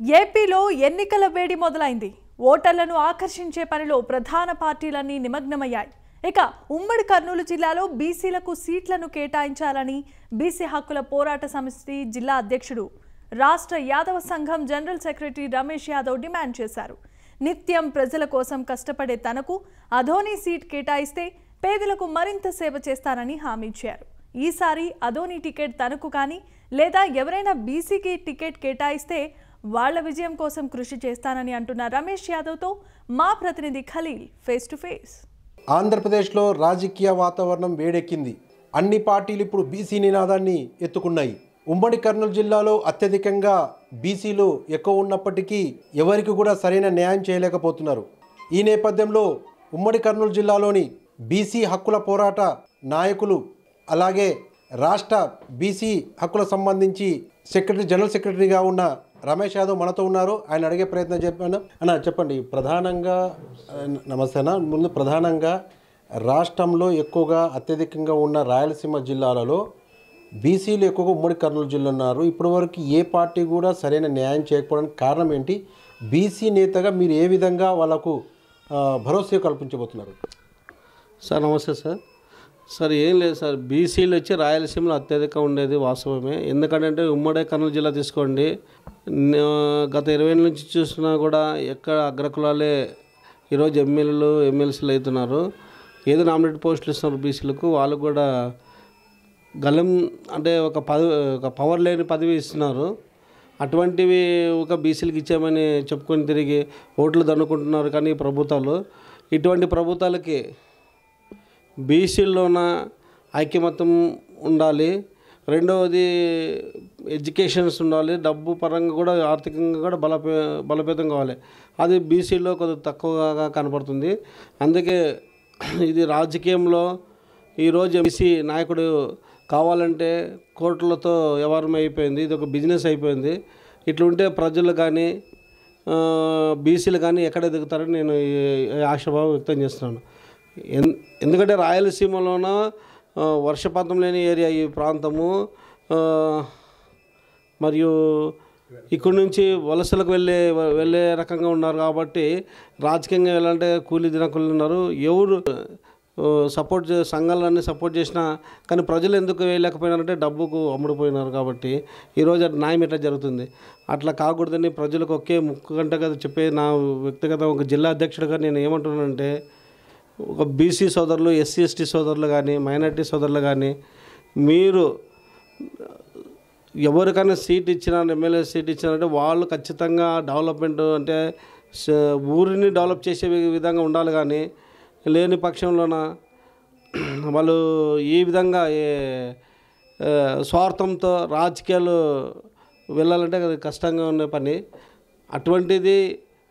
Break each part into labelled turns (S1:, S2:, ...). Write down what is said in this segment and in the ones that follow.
S1: ఏపీలో ఎన్నికల వేడి మొదలైంది. ఓటర్లను ఆకర్షించే పనిలో ప్రధాన పార్టీలన్నీ నిమగ్నమయ్యాయి. ఇక ఉమ్మడి కర్నూలు జిల్లాలో బీసీలకు సీట్లను కేటాయించాలని బీసీ హక్కుల పోరాట సమితి జిల్లా అధ్యక్షుడు రాష్ట్ర యాదవ సంఘం general secretary Ramesh Yadav demand చేశారు. నిత్యం ప్రజల కోసం కష్టపడే తనకు అధోని సీట్ కేటాయిస్తే పేదలకు మరింత సేవ చేస్తానని హామీ ఇచ్చారు. ఈసారి అధోని టికెట్ తనకు కానీ లేదా ఎవరైనా బీసీకి టికెట్ కేటాయిస్తే వాళ్ళ విజయం కోసం కృషి చేస్తానని అంటున్న రమేష్ యాదవ్తో మా ప్రతినిధి ఖలీల్ ఫేస్ టు ఫేస్.
S2: ఆంధ్రప్రదేశ్లో రాజకీయ వాతావరణం వేడెక్కింది. అన్ని పార్టీలు ఇప్పుడు బీసీ నినాదాన్ని ఎత్తుకున్నాయి. ఉమ్మడి కర్నూలు జిల్లాలో అత్యధికంగా బీసీలు ఎక్కువ ఉన్నప్పటికీ ఎవరికి కూడా సరైన న్యాయం చేయలేకపోతున్నారు. ఈ నేపథ్యంలో ఉమ్మడి కర్నూలు జిల్లాలోని బీసీ హక్కుల పోరాట నాయకులు అలాగే రాష్ట్ర బీసీ హక్కుల సంబంధించి జనరల్ సెక్రటరీగా ఉన్న రమేష్ యాదవ్ మనతో ఉన్నారు. ఆయన అడిగే ప్రయత్నం చెప్పండి. ప్రధానంగా నమస్తే అన్న. ముందు ప్రధానంగా రాష్ట్రంలో ఎక్కువగా అత్యధికంగా ఉన్న రాయలసీమ జిల్లాలలో బీసీలు ఎక్కువగా ఉమ్మడి కర్నూలు జిల్లా ఉన్నారు. ఇప్పటివరకు ఏ పార్టీ కూడా సరైన న్యాయం చేయకపోవడానికి కారణం ఏంటి? బీసీ నేతగా మీరు ఏ విధంగా వాళ్ళకు భరోసా కల్పించబోతున్నారు?
S3: సార్ నమస్తే సార్. ఏం లేదు సార్, బీసీలు వచ్చి రాయలసీమలో అత్యధికంగా ఉండేది వాస్తవమే. ఎందుకంటే ఉమ్మడి కర్నూలు జిల్లా తీసుకోండి, గత 20 ఏళ్ళ నుంచి చూసినా కూడా ఎక్కడ అగ్రకులాలే ఈరోజు ఎమ్మెల్సీలు అవుతున్నారు. ఏదో నామినేట్ పోస్టులు ఇస్తున్నారు బీసీలకు, వాళ్ళు కూడా గలం అంటే ఒక పవర్ లేని పదవి ఇస్తున్నారు. అటువంటివి ఒక బీసీలకు ఇచ్చామని చెప్పుకొని తిరిగి ఓట్లు దండుకుంటున్నారు. కానీ ప్రభుత్వాలు ఇటువంటి ప్రభుత్వాలకి బీసీల్లోన ఐక్యమత్యం ఉండాలి. రెండవది ఎడ్యుకేషన్స్ ఉండాలి. డబ్బు పరంగా కూడా ఆర్థికంగా కూడా బలోపేతం కావాలి. అది బీసీలో కొద్దిగా తక్కువగా కనపడుతుంది. అందుకే ఇది రాజకీయంలో ఈరోజు బీసీ నాయకుడు కావాలంటే కోట్లతో వ్యవహారం అయిపోయింది. ఇది ఒక బిజినెస్ అయిపోయింది. ఇట్లుంటే ప్రజలు కానీ బీసీలు కానీ ఎక్కడ ఎదుగుతారని నేను ఆశాభావం వ్యక్తం చేస్తున్నాను. ఎందుకంటే రాయలసీమలోన వర్షపాతం లేని ఏరియా ఈ ప్రాంతము. మరియు ఇక్కడి నుంచి వలసలకు వెళ్ళే రకంగా ఉన్నారు. కాబట్టి రాజకీయంగా వెళ్ళాలంటే కూలీ దినకులు ఉన్నారు. ఎవరు సంఘాలన్నీ సపోర్ట్ చేసినా కానీ ప్రజలు ఎందుకు వేయలేకపోయినారంటే డబ్బుకు అమ్ముడుపోయినారు. కాబట్టి ఈరోజు న్యాయం ఎట్లా జరుగుతుంది? అట్లా కాకూడదని ప్రజలకు ఒకే ముక్కుగంటగా చెప్పే నా వ్యక్తిగత ఒక జిల్లా అధ్యక్షుడిగా నేను ఏమంటున్నానంటే, ఒక బీసీ సోదరులు, ఎస్సీ ఎస్టీ సోదరులు కానీ, మైనారిటీ సోదరులు కానీ, మీరు ఎవరికైనా సీట్ ఇచ్చినా, ఎమ్మెల్యే సీట్ ఇచ్చినారంటే వాళ్ళు ఖచ్చితంగా డెవలప్మెంట్ అంటే ఊరిని డెవలప్ చేసే విధంగా ఉండాలి. కానీ లేని పక్షంలోన వాళ్ళు ఈ విధంగా స్వార్థంతో రాజకీయాలు వెళ్ళాలంటే అది కష్టంగా ఉన్న పని. అటువంటిది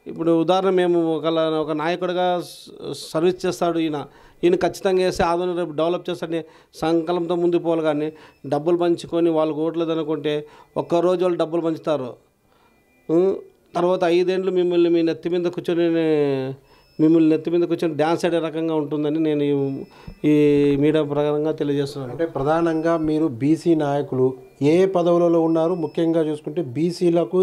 S3: ఇప్పుడు ఉదాహరణ మేము ఒక నాయకుడిగా సర్వీస్ చేస్తాడు ఈయన ఖచ్చితంగా వేస్తే ఆదరణ రేపు డెవలప్ చేస్తాడని సంకల్పంతో ముందుకు పోవాలి. కానీ డబ్బులు పంచుకొని వాళ్ళకు ఓట్లేదు అనుకుంటే ఒక్కరోజు వాళ్ళు డబ్బులు పంచుతారు. తర్వాత 5 ఏళ్ళు మిమ్మల్ని నెత్తి మీద కూర్చొని డ్యాన్స్ ఆడే రకంగా ఉంటుందని నేను ఈ మీడియా ప్రకారంగా తెలియజేస్తున్నాను.
S2: అంటే ప్రధానంగా మీరు బీసీ నాయకులు ఏ పదవులలో ఉన్నారు? ముఖ్యంగా చూసుకుంటే బీసీలకు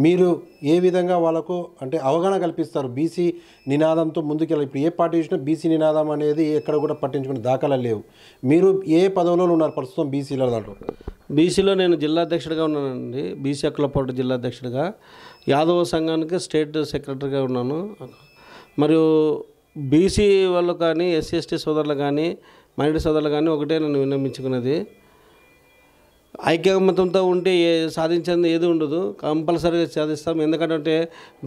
S2: మీరు ఏ విధంగా వాళ్ళకు అంటే అవగాహన కల్పిస్తారు? బీసీ నినాదంతో ముందుకెళ్ళి ఇప్పుడు ఏ పార్టీ చూసినా బీసీ నినాదం అనేది ఎక్కడ కూడా పట్టించుకునే దాఖలాలు లేవు. మీరు ఏ పదవులలో ఉన్నారు ప్రస్తుతం బీసీల దాంట్లో?
S3: బీసీలో నేను జిల్లా అధ్యక్షుడిగా ఉన్నానండి. బీసీ హక్కుల పోరాట జిల్లా అధ్యక్షుడిగా, యాదవ సంఘానికి స్టేట్ సెక్రటరీగా ఉన్నాను. మరియు బీసీ వాళ్ళు కానీ, ఎస్సీ ఎస్టీ సోదరులు కానీ, మైనారిటీ సోదరులు కానీ ఒకటే నన్ను విన్నమించుకున్నది, ఐక్యమత్యంతో ఉంటే సాధించేది ఏది ఉండదు, కంపల్సరీగా సాధిస్తాం. ఎందుకంటే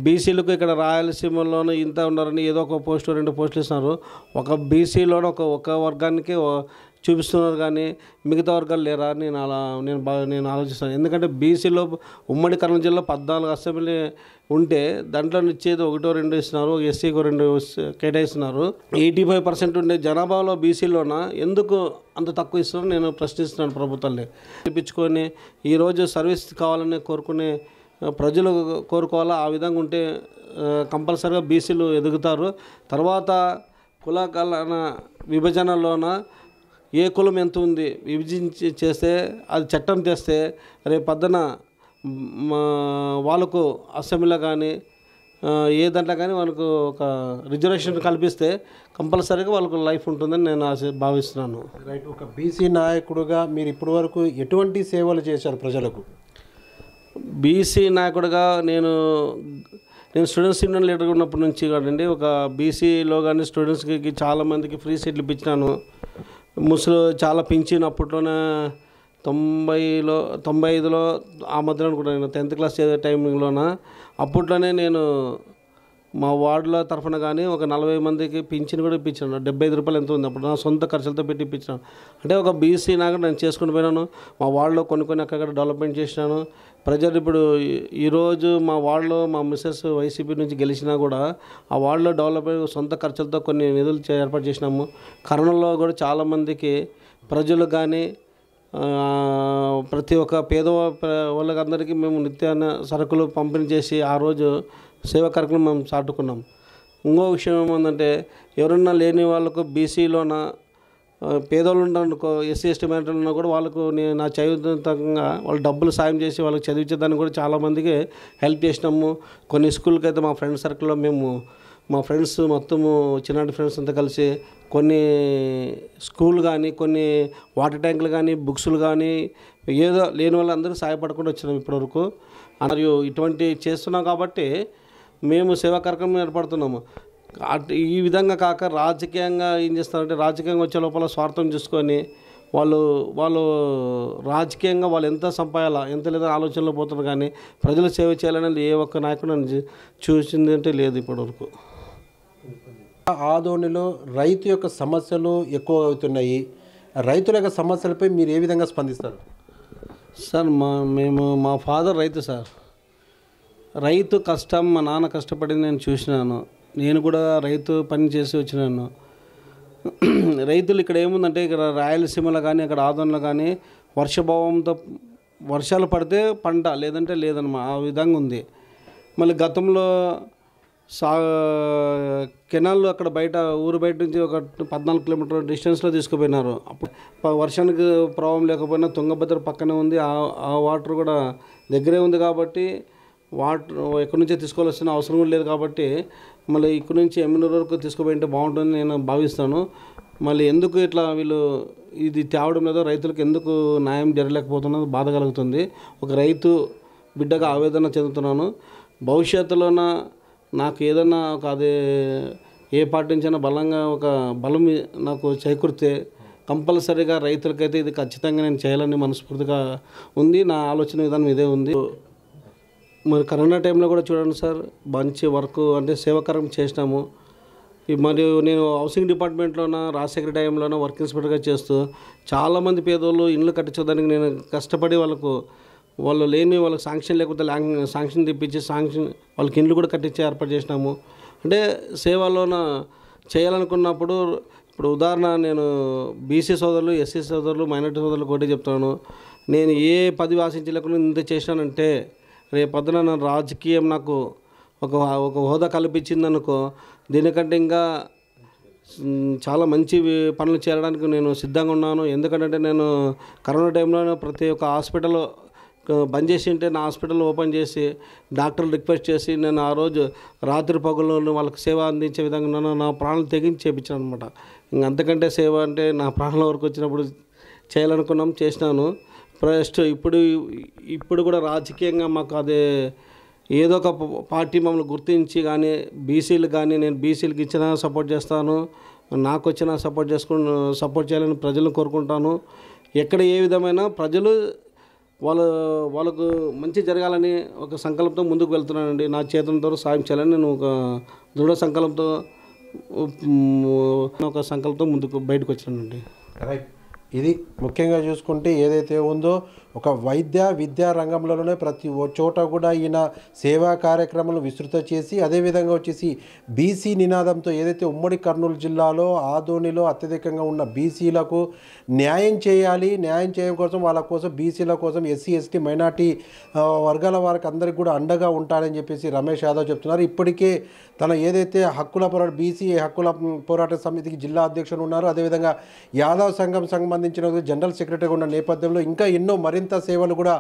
S3: బీసీలకు ఇక్కడ రాయలసీమలోనూ ఇంత ఉన్నారని ఏదో ఒక పోస్టు 2 పోస్టులు ఇస్తున్నారు. ఒక బీసీలోనూ ఒక వర్గానికి చూపిస్తున్నారు కానీ మిగతా వర్గాలు లేరా అని నేను ఆలోచిస్తాను. ఎందుకంటే బీసీలో ఉమ్మడి కర్నూలు జిల్లా 14 అసెంబ్లీ ఉంటే దాంట్లో ఇచ్చేది 1-2 ఇస్తున్నారు, ఎస్సీకి 2 కేటాయిస్తున్నారు. 85% ఉండే జనాభాలో బీసీలోన ఎందుకు అంత తక్కువ ఇస్తున్నారో నేను ప్రశ్నిస్తున్నాను ప్రభుత్వాన్ని. పిలిపించుకొని ఈరోజు సర్వీస్ కావాలని కోరుకునే ప్రజలు కోరుకోవాలా. ఆ విధంగా ఉంటే కంపల్సరీగా బీసీలు ఎదుగుతారు. తర్వాత కులకాలన విభజనలోన ఏ కులం ఎంత ఉంది విభజించి చేస్తే అది చట్టం తెస్తే రేపు పొద్దున మా వాళ్ళకు అసెంబ్లీలో కానీ ఏ దాంట్లో కానీ వాళ్ళకు ఒక రిజర్వేషన్ కల్పిస్తే కంపల్సరీగా వాళ్ళకు లైఫ్ ఉంటుందని నేను భావిస్తున్నాను.
S2: రైట్. ఒక బీసీ నాయకుడుగా మీరు ఇప్పటి వరకు ఎటువంటి సేవలు చేశారు ప్రజలకు?
S3: బీసీ నాయకుడిగా నేను స్టూడెంట్స్ యూనియన్ లీడర్గా ఉన్నప్పటి నుంచి కాదండి, ఒక బీసీలో కానీ స్టూడెంట్స్కి చాలామందికి ఫ్రీ సీట్లు ఇప్పించినాను. ముసలు చాలా పింఛన్ అప్పట్లోనే 95లో ఆ మధ్యలో అనుకుంటాను, నేను 10th క్లాస్ చదివే టైంలోన అప్పట్లోనే నేను మా వార్డులో తరఫున కానీ ఒక 40 మందికి పింఛన్ కూడా ఇప్పించాను. 75 రూపాయలు ఎంత ఉంది అప్పుడు, నా సొంత ఖర్చులతో పెట్టి ఇప్పించాను. అంటే ఒక బీసీ నాకు నేను చేసుకుని పోయినాను. మా వార్డులో కొన్ని అక్కడ డెవలప్మెంట్ చేసినాను. ప్రజలు ఇప్పుడు ఈరోజు మా వార్డులో మా మిస్సెస్ వైసీపీ నుంచి గెలిచినా కూడా ఆ వార్డులో డెవలప్మెంట్ సొంత ఖర్చులతో కొన్ని నిధులు ఏర్పాటు చేసినాము. కరోనాలో కూడా చాలామందికి ప్రజలు కానీ ప్రతి ఒక్క పేద వాళ్ళకందరికీ మేము నిత్యాన్న సరుకులు పంపిణీ చేసి ఆ రోజు సేవా కార్యక్రమం మేము చాటుకున్నాం. ఇంకో విషయం ఏమందంటే, ఎవరన్నా లేని వాళ్ళకు బీసీలోన పేదోళ్ళు ఉన్నారనుకో, ఎస్సీ ఎస్టీ మైనారిటీలు ఉన్నా కూడా వాళ్ళకు నా చదువుతంగా వాళ్ళు డబ్బులు సాయం చేసి వాళ్ళకి చదివించేదాన్ని కూడా చాలామందికి హెల్ప్ చేసినాము. కొన్ని స్కూల్కి అయితే మా ఫ్రెండ్ సర్కిల్లో మేము మా ఫ్రెండ్స్ మొత్తము చిన్నటి ఫ్రెండ్స్ అంతా కలిసి కొన్ని స్కూల్ కానీ కొన్ని వాటర్ ట్యాంకులు కానీ బుక్స్లు కానీ ఏదో లేని వాళ్ళందరూ సహాయపడకుండా వచ్చినాం ఇప్పటివరకు. మరియు ఇటువంటి చేస్తున్నాం కాబట్టి మేము సేవా కార్యక్రమం ఏర్పడుతున్నాము. ఈ విధంగా కాక రాజకీయంగా ఏం చేస్తారంటే, రాజకీయంగా వచ్చే లోపల స్వార్థం చూసుకొని వాళ్ళు రాజకీయంగా వాళ్ళు ఎంత సంపాదాలా ఎంత లేదా ఆలోచనలో పోతున్నారు, కానీ ప్రజలు సేవ చేయాలనేది ఏ ఒక్క నాయకుడు చూసింది అంటే లేదు ఇప్పటివరకు.
S2: ఆదోనిలో రైతు యొక్క సమస్యలు ఎక్కువ అవుతున్నాయి. రైతుల యొక్క సమస్యలపై మీరు ఏ విధంగా స్పందిస్తారు?
S3: సార్ మా ఫాదర్ రైతు సార్. రైతు కష్టం మా నాన్న కష్టపడింది నేను చూసినాను. నేను కూడా రైతు పని చేసి వచ్చినాను. రైతులు ఇక్కడ ఏముందంటే, ఇక్కడ రాయలసీమలో కానీ అక్కడ ఆదోన్లో కానీ వర్షాభావంతో వర్షాలు పడితే పంట, లేదంటే లేదన్నమా, ఆ విధంగా ఉంది. మళ్ళీ గతంలో కెనాల్లో అక్కడ బయట ఊరు బయట నుంచి ఒక 14 కిలోమీటర్ల డిస్టెన్స్లో తీసుకుపోయినారు. అప్పుడు వర్షానికి ప్రభావం లేకపోయినా తుంగభద్ర పక్కనే ఉంది, ఆ వాటర్ కూడా దగ్గరే ఉంది కాబట్టి వాటర్ ఎక్కడి నుంచే తీసుకోవాల్సిన అవసరం కూడా లేదు. కాబట్టి మళ్ళీ ఇక్కడ నుంచి ఎమ్మెల్యే వరకు తీసుకుపోయింటే బాగుంటుందని నేను భావిస్తాను. మళ్ళీ ఎందుకు ఇట్లా వీళ్ళు ఇది తేవడం లేదో, రైతులకు ఎందుకు న్యాయం జరగలేకపోతున్నదో బాధ కలుగుతుంది. ఒక రైతు బిడ్డగా ఆవేదన చెందుతున్నాను. భవిష్యత్తులోన నాకు ఏదన్నా ఒక అదే ఏ పార్టీ నుంచైనా బలంగా ఒక బలం నాకు చేకూరితే కంపల్సరీగా రైతులకైతే ఇది ఖచ్చితంగా నేను చేయాలని మనస్ఫూర్తిగా ఉంది. నా ఆలోచన విధానం ఇదే ఉంది. మరి కరోనా టైంలో కూడా చూడండి సార్, మంచి వర్క్ అంటే సేవాకారం చేసినాము. మరియు నేను హౌసింగ్ డిపార్ట్మెంట్లోన రాజశేఖర టైంలోన వర్క్ ఇన్స్పెక్టర్గా చేస్తూ చాలామంది పేదోళ్ళు ఇండ్లు కట్టించడానికి నేను కష్టపడి వాళ్ళు లేని వాళ్ళకి శాంక్షన్ లేకపోతే శాంక్షన్ తెప్పించి వాళ్ళకి ఇండ్లు కూడా కట్టించే ఏర్పాటు చేసినాము. అంటే సేవలోన చేయాలనుకున్నప్పుడు, ఇప్పుడు ఉదాహరణ నేను బీసీ సోదరులు, ఎస్సీ సోదరులు, మైనారిటీ సోదరులు ఒకటే చెప్తాను. నేను ఏ పదవి ఆశించలేకుండా ఇంత చేసినానంటే, రేపొద్దున నా రాజకీయం నాకు ఒక హోదా కల్పించిందనుకో, దీనికంటే ఇంకా చాలా మంచి పనులు చేయడానికి నేను సిద్ధంగా ఉన్నాను. ఎందుకంటే నేను కరోనా టైంలో ప్రతి ఒక్క హాస్పిటల్ బంద్ చేసి ఉంటే నా హాస్పిటల్ ఓపెన్ చేసి డాక్టర్లు రిక్వెస్ట్ చేసి నేను ఆ రోజు రాత్రి పగుల్లో వాళ్ళకి సేవ అందించే విధంగా నా ప్రాణాలు తెగించి చేయించాను అనమాట. అంతకంటే సేవ అంటే నా ప్రాణాల వరకు వచ్చినప్పుడు చేయాలనుకున్నాం, చేసినాను. ఫస్ట్ ఇప్పుడు కూడా రాజకీయంగా మాకు అదే ఏదో ఒక పార్టీ మమ్మల్ని గుర్తించి కానీ బీసీలు కానీ, నేను బీసీలకు ఇచ్చినా సపోర్ట్ చేస్తాను, నాకు వచ్చినా సపోర్ట్ చేయాలని ప్రజలను కోరుకుంటాను. ఎక్కడ ఏ విధమైన ప్రజలు వాళ్ళకు మంచి జరగాలని ఒక సంకల్పంతో ముందుకు వెళ్తున్నానండి. నా చేతులతో సాయం చేయాలని నేను ఒక దృఢ సంకల్పంతో ముందుకు బయటకు వచ్చానండి.
S2: రైట్. ఇది ముఖ్యంగా చూసుకుంటే ఏదైతే ఉందో, ఒక విద్యా రంగంలోనే ప్రతి చోట కూడా ఈయన సేవా కార్యక్రమాలు విస్తృత చేసి, అదేవిధంగా వచ్చేసి బీసీ నినాదంతో ఏదైతే ఉమ్మడి కర్నూలు జిల్లాలో ఆదోనిలో అత్యధికంగా ఉన్న బీసీలకు న్యాయం చేయాలి, న్యాయం చేయడం కోసం వాళ్ళ కోసం బీసీల కోసం ఎస్సీ ఎస్టీ మైనార్టీ వర్గాల వారికి అందరికీ కూడా అండగా ఉంటారని చెప్పేసి రమేష్ యాదవ్ చెప్తున్నారు. ఇప్పటికే తన ఏదైతే బీసీ హక్కుల పోరాట సమితికి జిల్లా అధ్యక్షులు ఉన్నారు, అదేవిధంగా యాదవ్ సంఘం సంబంధించిన జనరల్ సెక్రటరీగా ఉన్న నేపథ్యంలో ఇంకా ఎన్నో మరింత మరింత సేవలు కూడా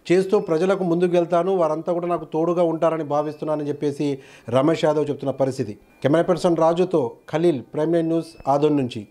S2: చేస్తూ ప్రజలకు ముందుకు వెళ్తాను, వారంతా కూడా నాకు తోడుగా ఉంటారని భావిస్తున్నానని చెప్పేసి రమేష్ యాదవ్ చెప్తున్న పరిస్థితి. కెమెరా పర్సన్ రాజుతో ఖలీల్, ప్రైమ్9 న్యూస్, ఆదోన్ నుంచి.